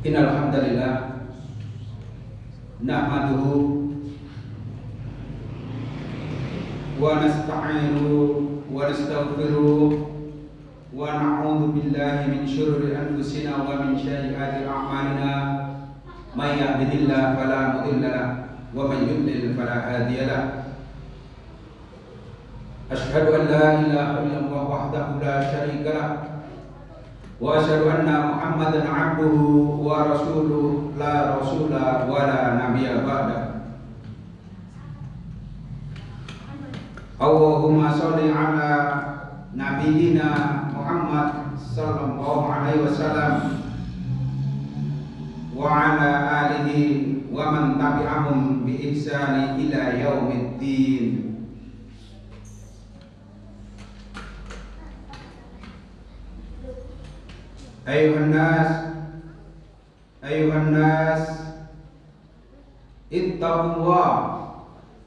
Innal hamdalillah nahmaduhu wa nasta'inuhu wa nastaghfiruh wa na'udzu billahi min syururi anfusina wa min sayyiati a'malina may yahdihillahu fala mudilla lahu wa man yudlil fala hadiya lahu. Asyhadu an la ilaha illallah wahdahu la syarika lahu wa asyhadu anna Muhammadan 'abduhu wa rasuluhu la rasula wa la nabiyya ba'da. Allahumma sholli ala nabiyyina Muhammad sallallahu alaihi wasallam wa ala alihi wa man tabi'ahum bi ihsani ila yaumiddin. Ayuhan nas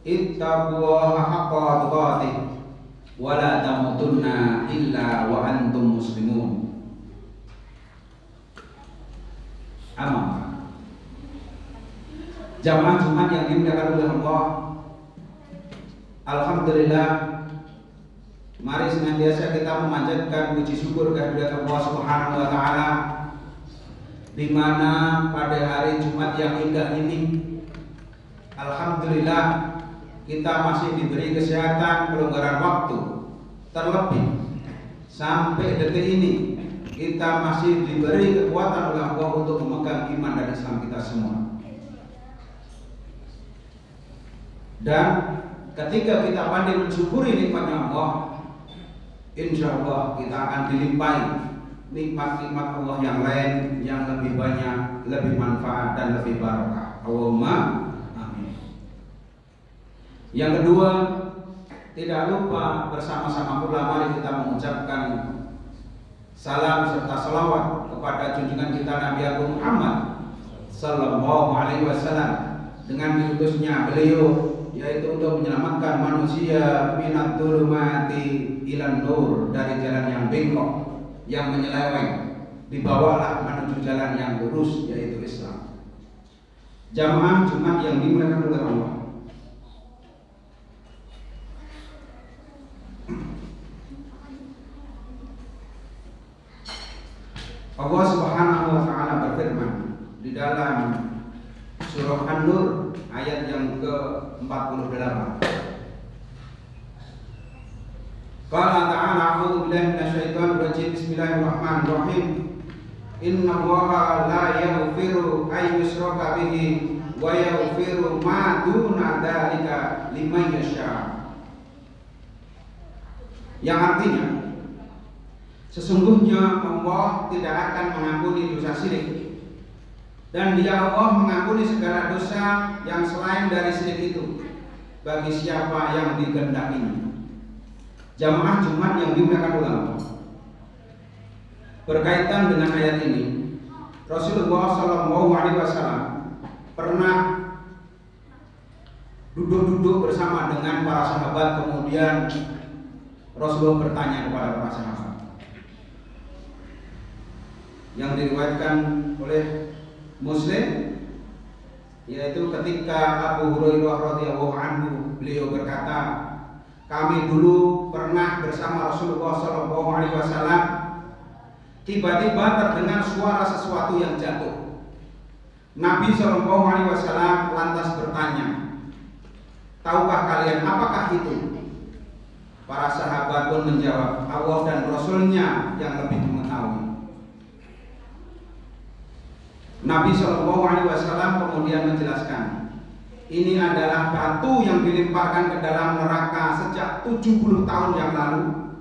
ittaqullaha haqqa tuqatih wa la tamutunna illa wa antum muslimun. Amma jamaah Jumat yang dimuliakan oleh Allah, alhamdulillah, mari senantiasa kita memanjatkan puji syukur kehadirat Allah Subhanahu wa taala, di mana pada hari Jumat yang indah ini alhamdulillah kita masih diberi kesehatan, kelonggaran waktu, terlebih sampai detik ini kita masih diberi kekuatan oleh Allah untuk memegang iman dan Islam kita semua. Dan ketika kita pandai mensyukuri nikmatnya Allah, insya Allah kita akan dilimpahi nikmat-nikmat Allah yang lain yang lebih banyak, lebih manfaat dan lebih barakah. Allahumma amin. Yang kedua, tidak lupa bersama-sama pula mari kita mengucapkan salam serta salawat kepada junjungan kita Nabi Agung Muhammad sallallahu alaihi wasallam dengan diutusnya beliau, yaitu untuk menyelamatkan manusia minat dzulumati ilan nur, dari jalan yang bengkok, yang menyeleweng, dibawalah menuju jalan yang lurus, yaitu Islam. Jamaah Jumat yang dimuliakan oleh Allah, Allah Subhanahu wa taala berfirman di dalam surah An-Nur ayat yang ke-48. Qala ta'ala a'udzu billahi minasyaitonir rajim. Bismillahirrahmanirrahim. Innallaha la yaghfiru ay yushraka bihi wa yaghfiru ma duna dzalika liman yasha. Yang artinya, sesungguhnya Allah tidak akan mengampuni dosa syirik, dan Dia Allah mengampuni segala dosa yang selain dari syirik itu bagi siapa yang dikehendakinya. Jamaah Jumat yang dimuliakan ulama, berkaitan dengan ayat ini, Rasulullah Shallallahu Alaihi Wasallam pernah duduk-duduk bersama dengan para sahabat. Kemudian Rasulullah bertanya kepada para sahabat, yang diriwayatkan oleh Muslim, yaitu ketika Abu Hurairah radhiyallahu anhu, beliau berkata, kami dulu pernah bersama Rasulullah Shallallahu Alaihi Wasallam, tiba-tiba terdengar suara sesuatu yang jatuh. Nabi Shallallahu Alaihi Wasallam lantas bertanya, tahukah kalian apakah itu? Para sahabat pun menjawab, Allah dan Rasulnya yang lebih mengetahui. Nabi Shallallahu Alaihi Wasallam kemudian menjelaskan, ini adalah batu yang dilemparkan ke dalam neraka sejak 70 tahun yang lalu,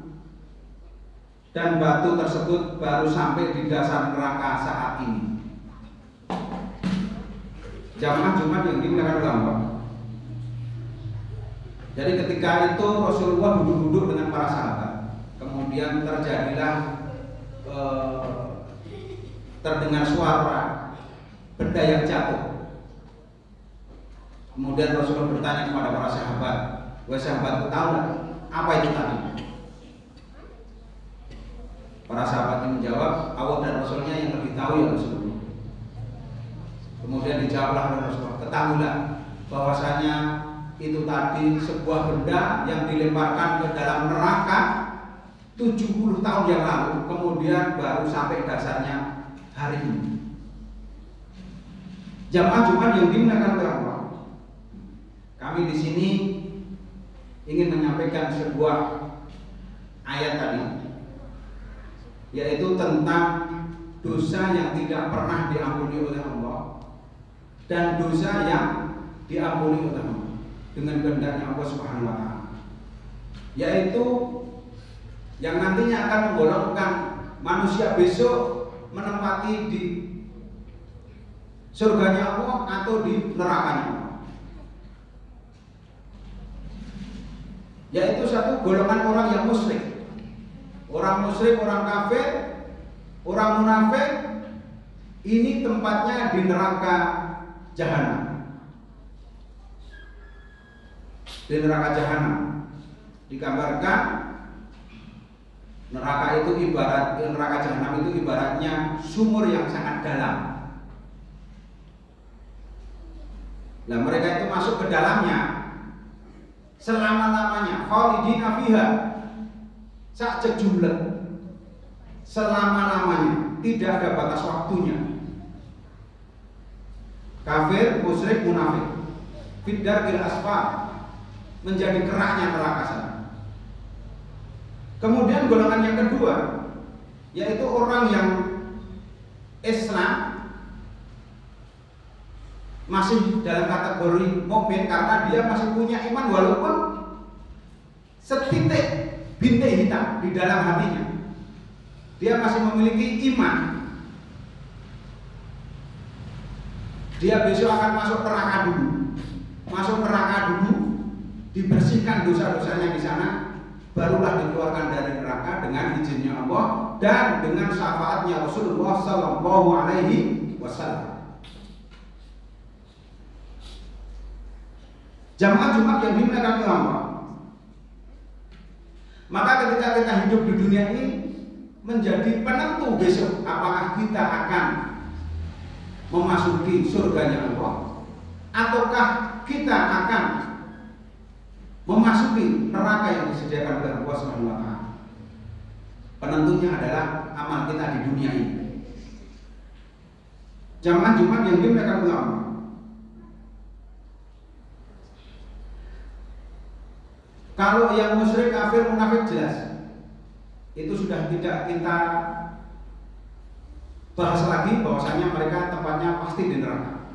dan batu tersebut baru sampai di dasar neraka saat ini. Jamaah Jumat yang dimuliakan Allah, jadi ketika itu Rasulullah duduk-duduk dengan para sahabat, kemudian terjadilah terdengar suara benda yang jatuh. Kemudian Rasulullah bertanya kepada para sahabat, wahai sahabatku, tahu nggak apa itu tadi? Para sahabat ini menjawab, Allah dan Rasulnya yang lebih tahu ya Rasulullah. Kemudian dijawablah oleh Rasulullah, ketahuilah bahwasanya itu tadi sebuah benda yang dilemparkan ke dalam neraka 70 tahun yang lalu, kemudian baru sampai dasarnya hari ini. Jamaah Jumat yang dimuliakan oleh Allah, kami di sini ingin menyampaikan sebuah ayat tadi, yaitu tentang dosa yang tidak pernah diampuni oleh Allah dan dosa yang diampuni oleh Allah dengan kehendaknya Allah Subhanahu wa taala, yaitu yang nantinya akan menggolongkan manusia besok menempati di surganya Allah atau di nerakanya Allah. Yaitu satu golongan orang yang musyrik. Orang musyrik, orang kafir, orang munafik, ini tempatnya di neraka jahanam. Di neraka jahanam digambarkan neraka jahanam itu ibaratnya sumur yang sangat dalam. Nah, mereka itu masuk ke dalamnya selama-lamanya, khalidina fiha, sak jumlah, selama-lamanya, tidak ada batas waktunya. Kafir, musyrik, munafik, fid-darkil asfal, menjadi keraknya neraka sana. Kemudian golongan yang kedua, yaitu orang yang Islam, masih dalam kategori mukmin karena dia masih punya iman walaupun setitik bintik hitam di dalam hatinya. Dia masih memiliki iman. Dia besok akan masuk neraka dulu. Masuk neraka dulu, dibersihkan dosa-dosanya di sana, barulah dikeluarkan dari neraka dengan izinnya Allah dan dengan syafaatnya Rasulullah sallallahu alaihi wasallam. Jamaah Jumat yang dimuliakan oleh Allah, maka ketika kita hidup di dunia ini menjadi penentu besok apakah kita akan memasuki surganya Allah ataukah kita akan memasuki neraka yang disediakan oleh Allah Subhanahu wa taala. Penentunya adalah amal kita di dunia ini. Jamaah Jumat yang dimuliakan oleh Allah, kalau yang musyrik, kafir, munafik jelas, itu sudah tidak kita bahas lagi bahwasanya mereka tempatnya pasti di neraka.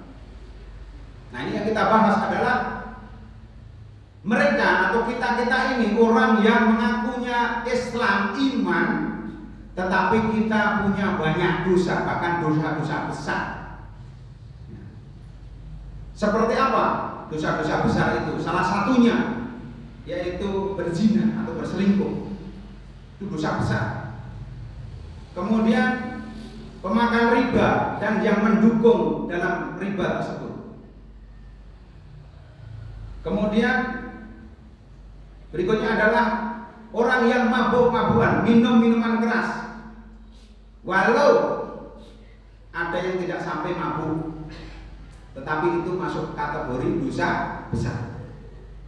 Nah, ini yang kita bahas adalah mereka atau kita ini orang yang mengakunya Islam, iman, tetapi kita punya banyak dosa, bahkan dosa-dosa besar. Seperti apa dosa-dosa besar itu? Salah satunya yaitu berzina atau berselingkuh, itu dosa besar. Kemudian pemakan riba dan yang mendukung dalam riba tersebut. Kemudian berikutnya adalah orang yang mabuk-mabukan, minum minuman keras, walau ada yang tidak sampai mabuk, tetapi itu masuk kategori dosa besar,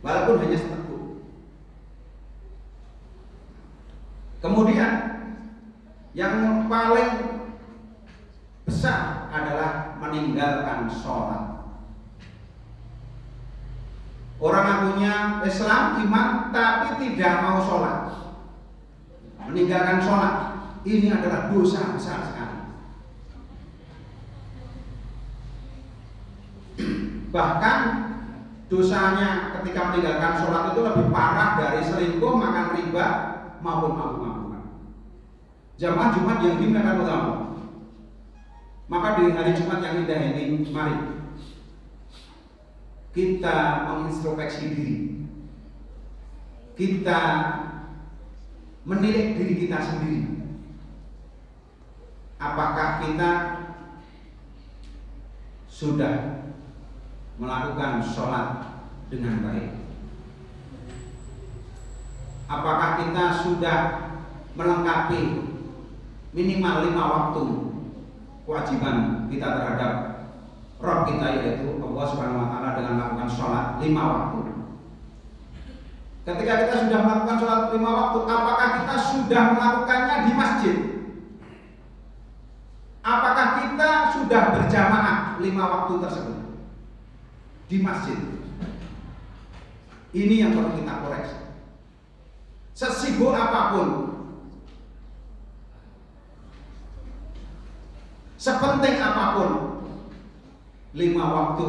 walaupun hanya seteguk. Kemudian yang paling besar adalah meninggalkan sholat. Orang akunya Islam, iman, tapi tidak mau sholat, meninggalkan sholat, ini adalah dosa besar sekali. Bahkan dosanya ketika meninggalkan sholat itu lebih parah dari selingkuh, makan riba, maupun mabuk-mabukan. Jamaah Jumat yang dimuliakan oleh Allah, maka di hari Jumat yang indah ini, mari kita mengintrospeksi diri, kita menilai diri kita sendiri. Apakah kita sudah melakukan sholat dengan baik? Apakah kita sudah melengkapi minimal 5 waktu kewajiban kita terhadap Rabb kita, yaitu Allah Subhanahu wa taala, dengan melakukan sholat 5 waktu. Ketika kita sudah melakukan sholat 5 waktu, apakah kita sudah melakukannya di masjid? Apakah kita sudah berjamaah 5 waktu tersebut di masjid? Ini yang perlu kita koreksi. Sesibuk apapun, sepenting apapun, 5 waktu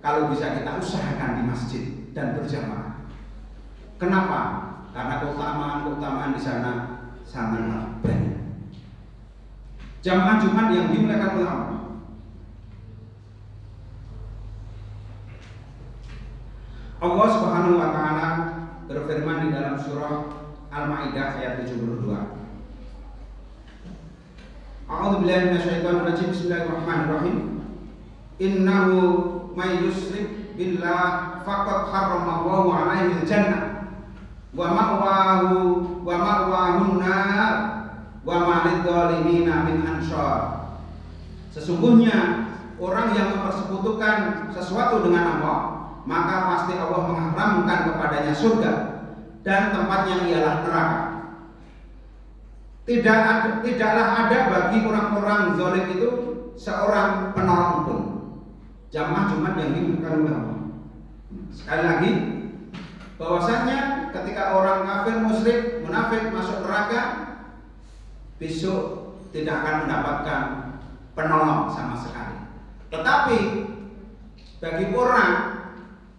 kalau bisa kita usahakan di masjid dan berjamaah. Kenapa? Karena keutamaan di sana sangat banyak. Jamaah Jumat yang dimuliakan oleh Allah, Allah Subhanahu wa taala berfirman di dalam surah Al-Maidah ayat 72. A'udzu billahi minasyaitonir rajim. Bismillahirrahmanirrahim. Innahu may yusyrik billah faqad harramallahu 'alaihi al-jannah wa ma'wahun nar wa ma lidzalimina min ansar. Sesungguhnya orang yang mempersekutukan sesuatu dengan Allah, maka pasti Allah mengharamkan kepadanya surga dan tempatnya ialah neraka. Tidaklah ada bagi orang-orang zalim itu seorang penolong pun. Jamaah Jumat yang dimuliakan oleh Allah. Sekali lagi, bahwasanya ketika orang kafir, musyrik, munafik masuk neraka, besok tidak akan mendapatkan penolong sama sekali. Tetapi bagi orang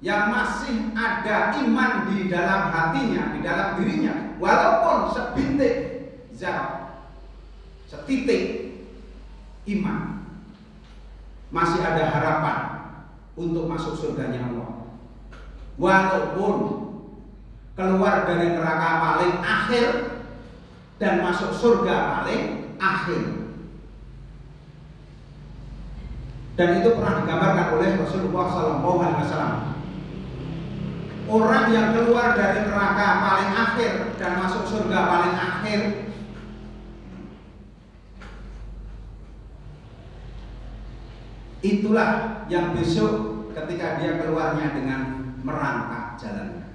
yang masih ada iman di dalam hatinya, di dalam dirinya, walaupun sebintik zarah, setitik iman, masih ada harapan untuk masuk surganya Allah. Walaupun keluar dari neraka paling akhir dan masuk surga paling akhir. Dan itu pernah digambarkan oleh Rasulullah SAW. Orang yang keluar dari neraka paling akhir dan masuk surga paling akhir, itulah yang besok ketika dia keluarnya dengan merangkak jalannya.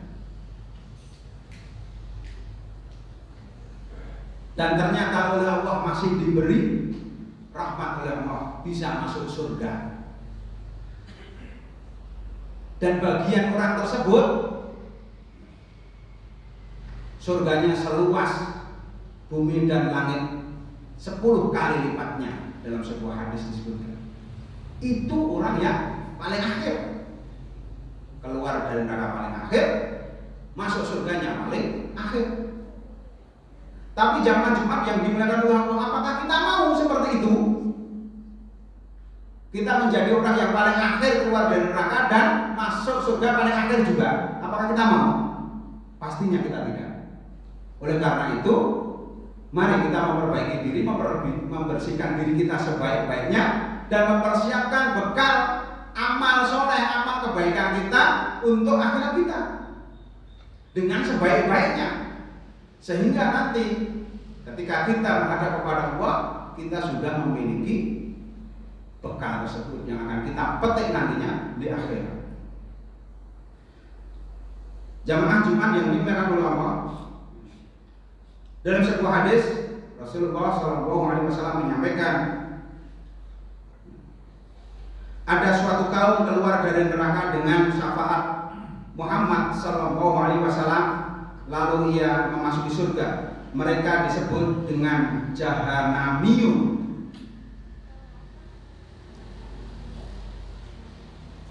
Dan ternyata oleh Allah masih diberi rahmat oleh Allah, bisa masuk surga. Dan bagian orang tersebut surganya seluas bumi dan langit 10 kali lipatnya. Dalam sebuah hadis disebutkan, itu orang yang paling akhir, keluar dari neraka paling akhir, masuk surganya paling akhir. Tapi jamaah Jumat yang dimuliakan oleh Allah, apakah kita mau seperti itu? Kita menjadi orang yang paling akhir keluar dari neraka dan masuk surga paling akhir juga. Apakah kita mau? Pastinya kita tidak. Oleh karena itu, mari kita memperbaiki diri, membersihkan diri kita sebaik-baiknya, dan mempersiapkan bekal amal soleh, amal kebaikan kita untuk akhirat kita dengan sebaik-baiknya, sehingga nanti ketika kita menghadap kepada Allah, kita sudah memiliki bekal tersebut yang akan kita petik nantinya di akhirat. Jamaah Jumat yang dimuliakan oleh Allah, dalam sebuah hadis Rasulullah SAW menyampaikan, ada suatu kaum keluar dari neraka dengan syafaat Muhammad SAW, lalu ia memasuki surga. Mereka disebut dengan Jahanamiyun.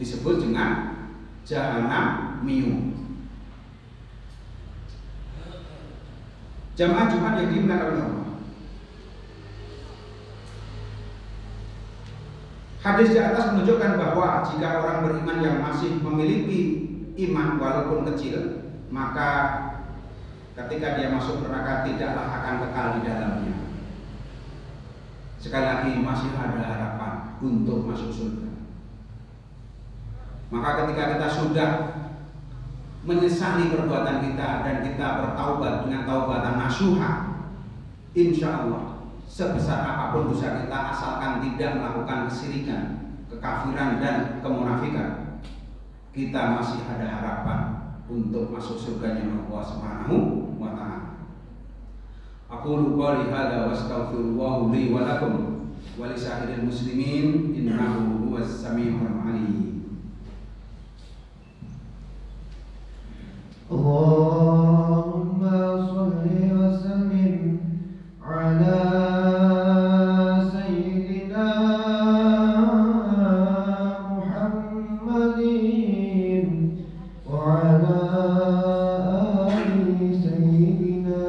Disebut dengan Jahanamiyun. Jamaah Jumat yang dimuliakan oleh Allah, hadis di atas menunjukkan bahwa jika orang beriman yang masih memiliki iman walaupun kecil, maka ketika dia masuk neraka tidaklah akan kekal di dalamnya. Sekali lagi, masih ada harapan untuk masuk surga. Maka ketika kita sudah menyesali perbuatan kita dan kita bertaubat dengan taubatan nasuha, insya Allah sebesar apapun dosa kita asalkan tidak melakukan kesyirikan, kekafiran dan kemunafikan, kita masih ada harapan untuk masuk surganya Allah Subhanahu wa taala. Aqulu qouli hadza wa astaghfirullah li wa lakum wa li sa'iril muslimin innahu huwas samiul alim. Allahumma shalli wa sallim ala sayyidina Muhammadin wa ala ali sayyidina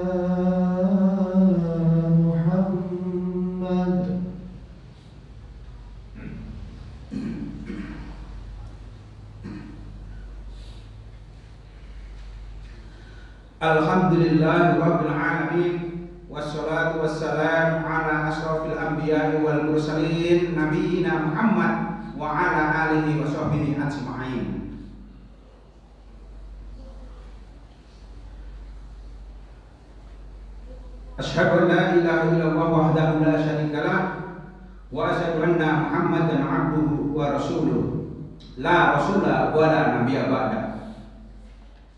Muhammad. Alhamdulillahi rabbil alamin, wassalatu wassalamu ala asrofil anbiya'i wal mursalin nabiyina Muhammad wa ala alihi wa sahbihi ajma'in. Asyhadu an la ilaha illallah wahdahu la syarika lah wa asyhadu anna Muhammadan abduhu wa rasuluh la rasula wa la nabiyya ba'da.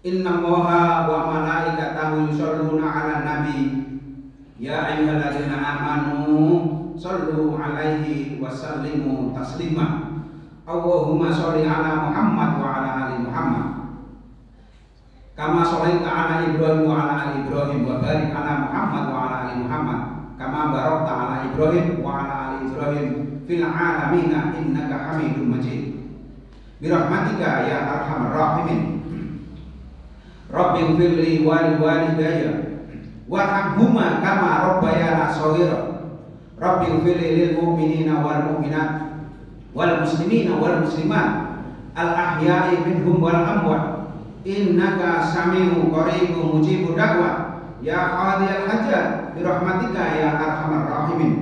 Inna Allaha wa malaikatahu yusholluna 'alan nabi ya ayyuhalladzina amanu shollu 'alaihi wa sallimu taslima. Allahumma sholli 'ala Muhammad wa 'ala ali Muhammad kama shallaita 'ala Ibrahim wa 'ala ali Ibrahim wa barik 'ala Muhammad wa 'ala ali Muhammad kama barakta 'ala Ibrahim wa 'ala ali Ibrahim fil 'alamin innaka Hamidum Majid. Bi rahmatika ya arhamar rahimin. Rabbi ighfirli wa li walidayya warhamhuma kama rabbayana shaghira. Rabbi ighfirli lil mu'minina wal mu'minat wal muslimina wal muslimat al ahya'i minhum wal amwat innaka samiu qaribun mujibud da'wat ya qadiyal hajat bi rahmatika ya arhamar rahimin.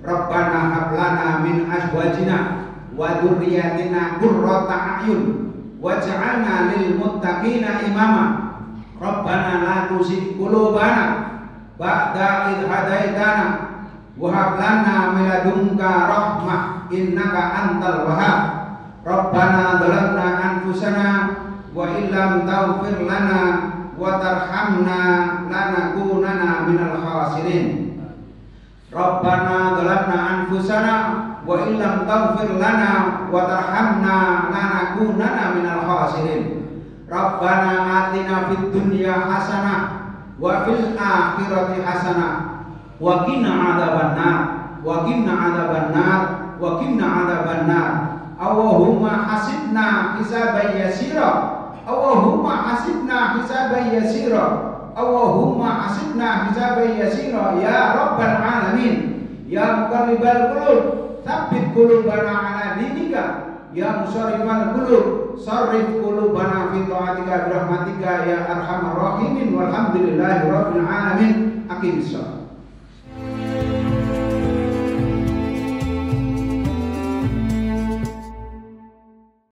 Rabbana hab lana min azwajina wa dzurriyyatina qurrata a'yun waj'alna lil muttaqina imama. Rabbana la tuzigh qulubana ba'da idh hadaitana wa hab lana min ladunka rahmah innaka antal wahhab. Rabbana dhalamna anfusana wa illam taghfir lana wa tarhamna lanakunanna minal khasirin. Rabbana dhalamna anfusana wa illam taghfir lana wa tarhamna lanakunanna minal khasirin. Rabbana atina fid dunya hasanah wa fil akhirati hasanah wa qina adzabannar wa qina adzabannar wa qina adzabannar. Allahumma hasibna hisaban yasira. Allahumma hasibna hisaban yasira. Allahumma hasibna hisaban yasira ya rabbal alamin. Ya muqallibal qulub tsabbit qulubana ala dinika. Ya musarrifal qulub sarrif qulubana fi ta'atika bi rahmatika ya arhamar rahimin. Walhamdulillahi rabbil alamin. Aqimissalam.